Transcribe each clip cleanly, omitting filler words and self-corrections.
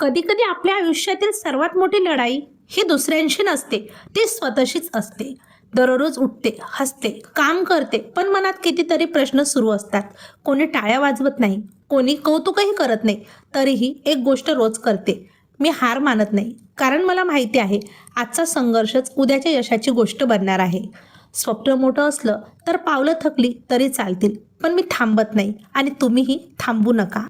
कधी कधी आपल्या आयुष्यातील सर्वात मोठी लढाई ही दुसऱ्यांशी नसते, ती स्वतःशीच असते. दररोज उठते, हसते, काम करते, पण मनात कितीतरी प्रश्न सुरू असतात. कोणी टाळ्या वाजवत नाही, कोणी कौतुकही करत नाही. तरीही एक गोष्ट रोज करते, मी हार मानत नाही. कारण मला माहिती आहे, आजचा संघर्षच उद्याच्या यशाची गोष्ट बनणार आहे. स्वप्न मोठं असलं तर पावलं थकली तरी चालतील, पण मी थांबत नाही आणि तुम्हीही थांबू नका.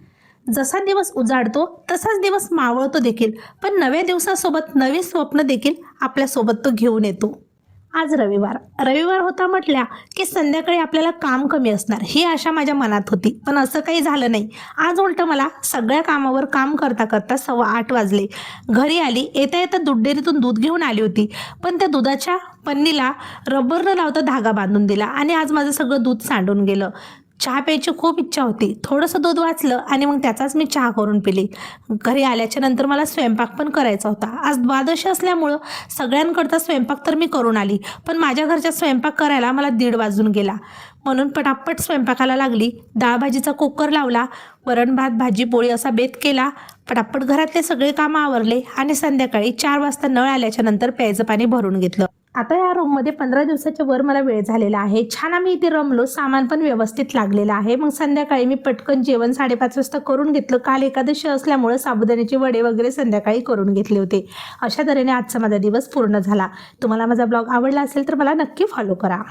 जसा दिवस उजाडतो तसाच दिवस मावळतो देखील, पण नव्या दिवसासोबत नवे स्वप्न देखील आपल्यासोबत तो घेऊन येतो. आज रविवार रविवार होता म्हटल्या की संध्याकाळी आपल्याला काम कमी असणार ही आशा माझ्या मनात होती, पण असं काही झालं नाही. आज उलट मला सगळ्या कामावर काम करता करता 8:15 वाजले. घरी आली, येता येता दूध डेअरीतून दूध घेऊन आली होती, पण त्या दुधाच्या पन्नीला रबर न लावता धागा बांधून दिला आणि आज माझं सगळं दूध सांडून गेलं. चहा प्यायची खूप इच्छा होती, थोडंसं दूध वाचलं आणि मग त्याचाच मी चहा करून पिली. घरी आल्याच्या नंतर मला स्वयंपाक पण करायचा होता. आज द्वादशी असल्यामुळं सगळ्यांकरता स्वयंपाक तर मी करून आली, पण माझ्या घरच्या स्वयंपाक करायला मला 1:30 वाजून गेला. म्हणून पटापट स्वयंपाकाला लागली. डाळ भाजीचा कुकर लावला, वरण भात भाजी पोळी असा बेत केला. पटापट घरातले सगळे कामं आवरले आणि संध्याकाळी 4 वाजता नळ आल्याच्या नंतर प्यायचं पाणी भरून घेतलं. आता या रूममध्ये 15 दिवसाच्या वर मला वेळ झालेला आहे. छान आम्ही इथे रमलो, सामान पण व्यवस्थित लागलेलं आहे. मग संध्याकाळी मी पटकन जेवण 5:30 वाजता करून घेतलं. काल एकादशी असल्यामुळे साबुदाण्याचे वडे वगैरे संध्याकाळी करून घेतले होते. अशा तऱ्हेने आजचा माझा दिवस पूर्ण झाला. तुम्हाला माझा ब्लॉग आवडला असेल तर मला नक्की फॉलो करा.